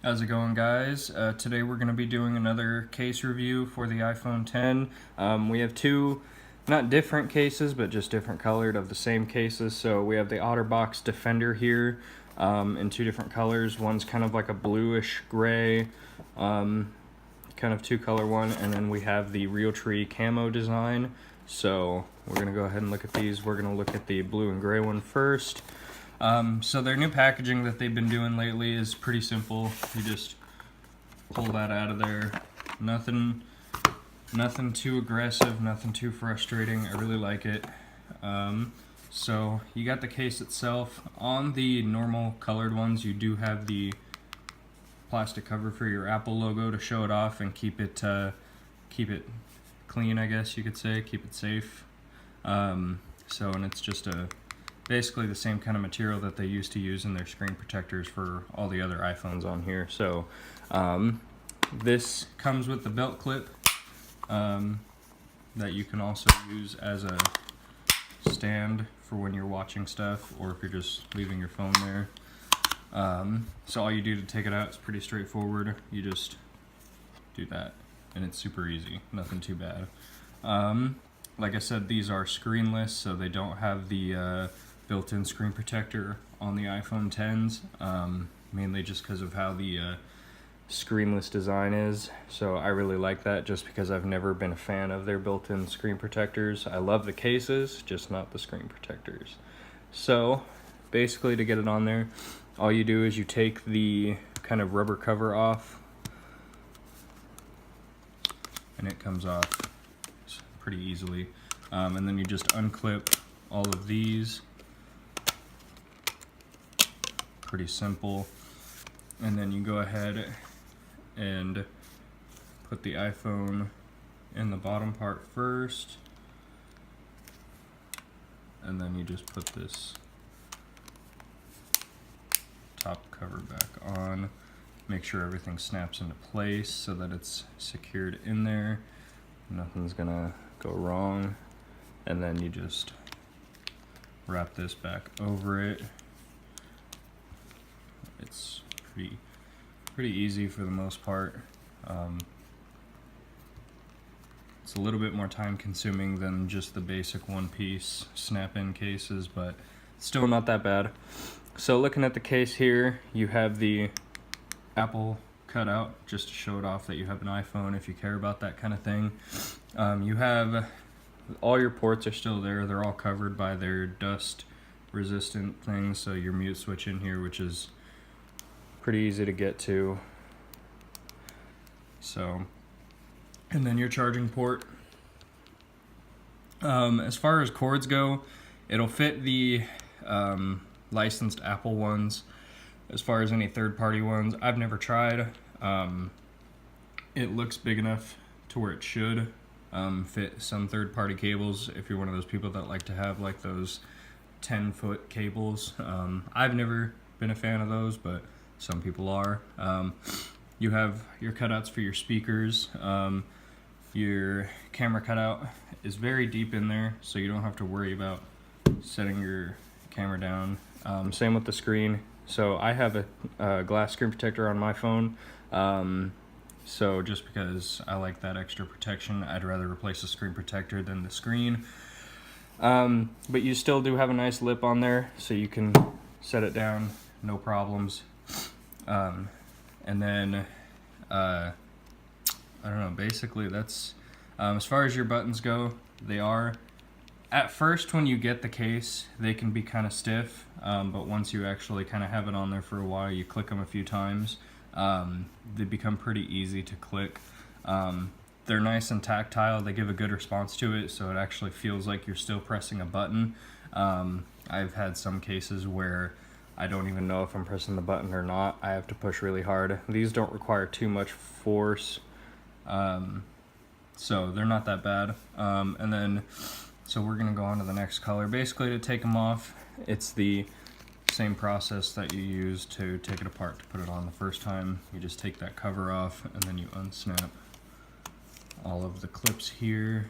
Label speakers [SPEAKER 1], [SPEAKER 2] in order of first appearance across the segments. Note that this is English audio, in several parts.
[SPEAKER 1] How's it going, guys? Today we're going to be doing another case review for the iPhone 10. We have two, not different cases, but just different colored of the same cases. So we have the Otterbox Defender here in two different colors. One's kind of like a bluish gray, kind of two-color one, and then we have the Realtree camo design. So we're going to go ahead and look at these. We're going to look at the blue and gray one first. So their new packaging that they've been doing lately is pretty simple. You just pull that out of there. Nothing too aggressive, nothing too frustrating. I really like it. So you got the case itself. On the normal colored ones, you do have the plastic cover for your Apple logo to show it off and keep it clean, I guess you could say, keep it safe. And it's just basically the same kind of material that they used to use in their screen protectors for all the other iPhones on here. So this comes with the belt clip that you can also use as a stand for when you're watching stuff or if you're just leaving your phone there. So all you do to take it out is pretty straightforward. You just do that and it's super easy, nothing too bad. Like I said, these are screenless, so they don't have the built-in screen protector on the iPhone 10s, mainly just because of how the screenless design is. So I really like that just because I've never been a fan of their built-in screen protectors. I love the cases, just not the screen protectors. So basically, to get it on there, all you do is you take the kind of rubber cover off and it comes off pretty easily, and then you just unclip all of these. Pretty simple. And then you go ahead and put the iPhone in the bottom part first, and then you just put this top cover back on. Make sure everything snaps into place so that it's secured in there. Nothing's gonna go wrong. And then you just wrap this back over it. It's pretty easy for the most part. It's a little bit more time consuming than just the basic one-piece snap-in cases, but still not that bad. So looking at the case here, you have the Apple cutout just to show it off that you have an iPhone if you care about that kind of thing. You have all your ports are still there. They're all covered by their dust resistant things, so your mute switch in here, which is pretty easy to get to. So, and then your charging port. As far as cords go, it'll fit the licensed Apple ones. As far as any third-party ones, I've never tried. It looks big enough to where it should fit some third-party cables if you're one of those people that like to have like those 10-foot cables. I've never been a fan of those, but some people are. You have your cutouts for your speakers. Your camera cutout is very deep in there, so you don't have to worry about setting your camera down. Same with the screen. So I have a glass screen protector on my phone. So just because I like that extra protection, I'd rather replace the screen protector than the screen. But you still do have a nice lip on there, so you can set it down, no problems. And then, I don't know, basically that's, as far as your buttons go, they are, at first when you get the case, they can be kind of stiff, but once you actually kind of have it on there for a while, you click them a few times, they become pretty easy to click. They're nice and tactile, they give a good response to it, so it actually feels like you're still pressing a button. I've had some cases where I don't even know if I'm pressing the button or not. I have to push really hard. These don't require too much force, so they're not that bad. And then, so we're gonna go on to the next color. Basically, to take them off, it's the same process that you use to take it apart to put it on the first time. You just take that cover off and then you unsnap all of the clips here.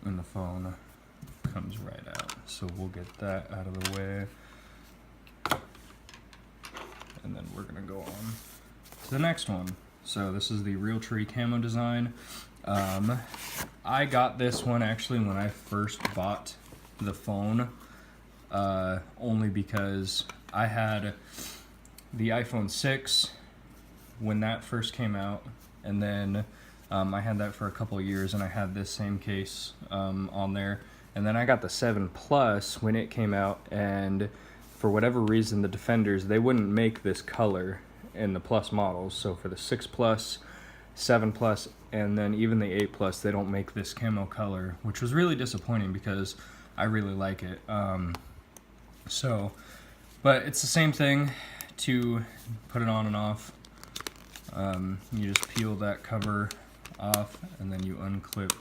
[SPEAKER 1] And the phone comes right out. So we'll get that out of the way. gonna go on to the next one. So this is the Realtree camo design. I got this one actually when I first bought the phone, only because I had the iPhone 6 when that first came out, and then I had that for a couple of years, and I had this same case on there. And then I got the 7 Plus when it came out, and for whatever reason, the Defenders, they wouldn't make this color in the Plus models. So for the 6 Plus, 7 Plus, and then even the 8 Plus, they don't make this camo color, which was really disappointing because I really like it. But it's the same thing to put it on and off. You just peel that cover off, and then you unclip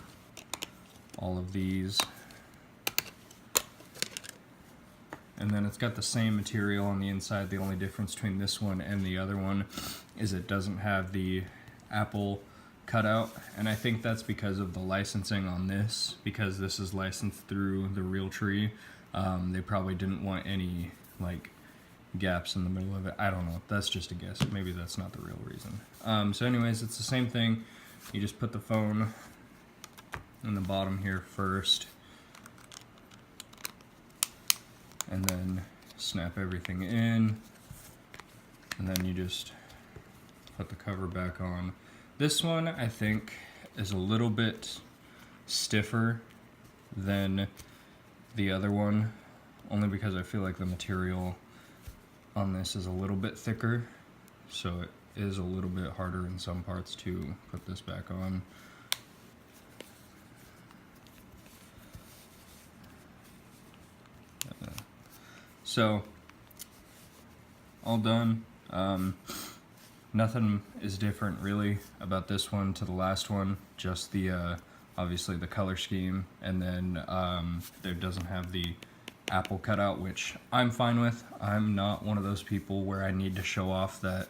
[SPEAKER 1] all of these. And then it's got the same material on the inside. The only difference between this one and the other one is it doesn't have the Apple cutout, and I think that's because of the licensing on this, because this is licensed through the Realtree. They probably didn't want any like gaps in the middle of it. I don't know. That's just a guess. Maybe that's not the real reason. So anyways, it's the same thing. You just put the phone in the bottom here first, and then snap everything in, and then you just put the cover back on. This one, I think, is a little bit stiffer than the other one, only because I feel like the material on this is a little bit thicker, so it is a little bit harder in some parts to put this back on. So, all done. Nothing is different really about this one to the last one, just the obviously the color scheme, and then there doesn't have the Apple cutout, which I'm fine with. I'm not one of those people where I need to show off that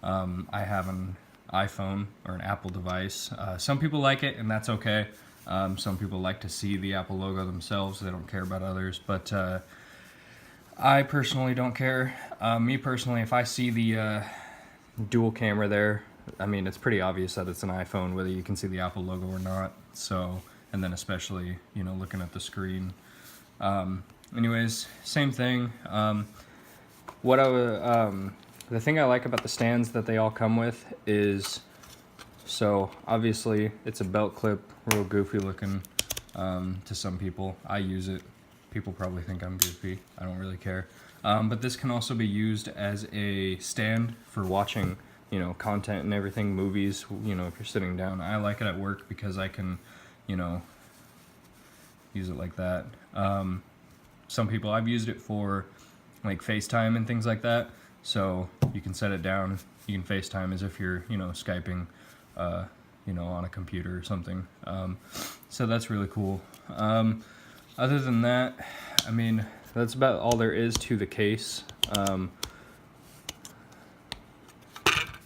[SPEAKER 1] I have an iPhone or an Apple device. Some people like it, and that's okay. Some people like to see the Apple logo themselves. They don't care about others, but I personally don't care. Me personally, if I see the dual camera there, I mean, it's pretty obvious that it's an iPhone, whether you can see the Apple logo or not. So, and then especially, you know, looking at the screen. Anyways, same thing. The thing I like about the stands that they all come with is, so obviously it's a belt clip, real goofy looking to some people. I use it. People probably think I'm goofy. I don't really care. But this can also be used as a stand for watching, you know, content and everything, movies, you know, if you're sitting down. I like it at work because I can, you know, use it like that. Some people, I've used it for like FaceTime and things like that. So you can set it down, you can FaceTime as if you're, you know, Skyping, you know, on a computer or something. So that's really cool. Other than that, I mean, that's about all there is to the case.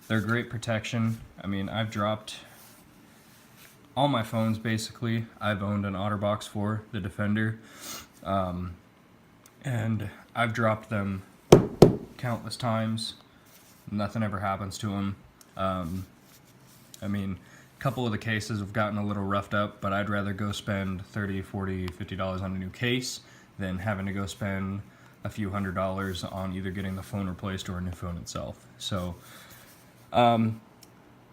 [SPEAKER 1] They're great protection. I mean, I've dropped all my phones basically. I've owned an Otterbox for the Defender, and I've dropped them countless times. Nothing ever happens to them. I mean, a couple of the cases have gotten a little roughed up, but I'd rather go spend $30, $40, $50 on a new case than having to go spend a few $100s on either getting the phone replaced or a new phone itself. So,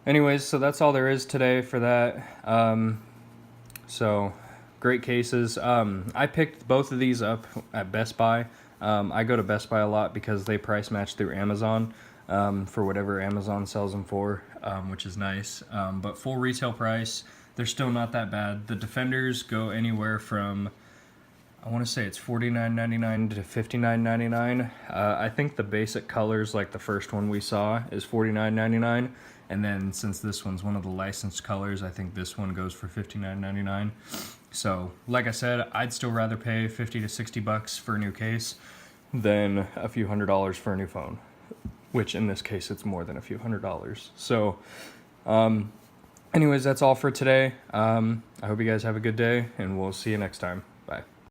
[SPEAKER 1] anyways, so that's all there is today for that. So, great cases. I picked both of these up at Best Buy. I go to Best Buy a lot because they price match through Amazon for whatever Amazon sells them for, which is nice. But full retail price, they're still not that bad. The Defenders go anywhere from, I want to say it's $49.99 to $59.99. I think the basic colors, like the first one we saw, is $49.99. And then since this one's one of the licensed colors, I think this one goes for $59.99. So, like I said, I'd still rather pay $50 to $60 for a new case than a few $100s for a new phone. Which in this case, it's more than a few $100s. So, anyways, that's all for today. I hope you guys have a good day, and we'll see you next time.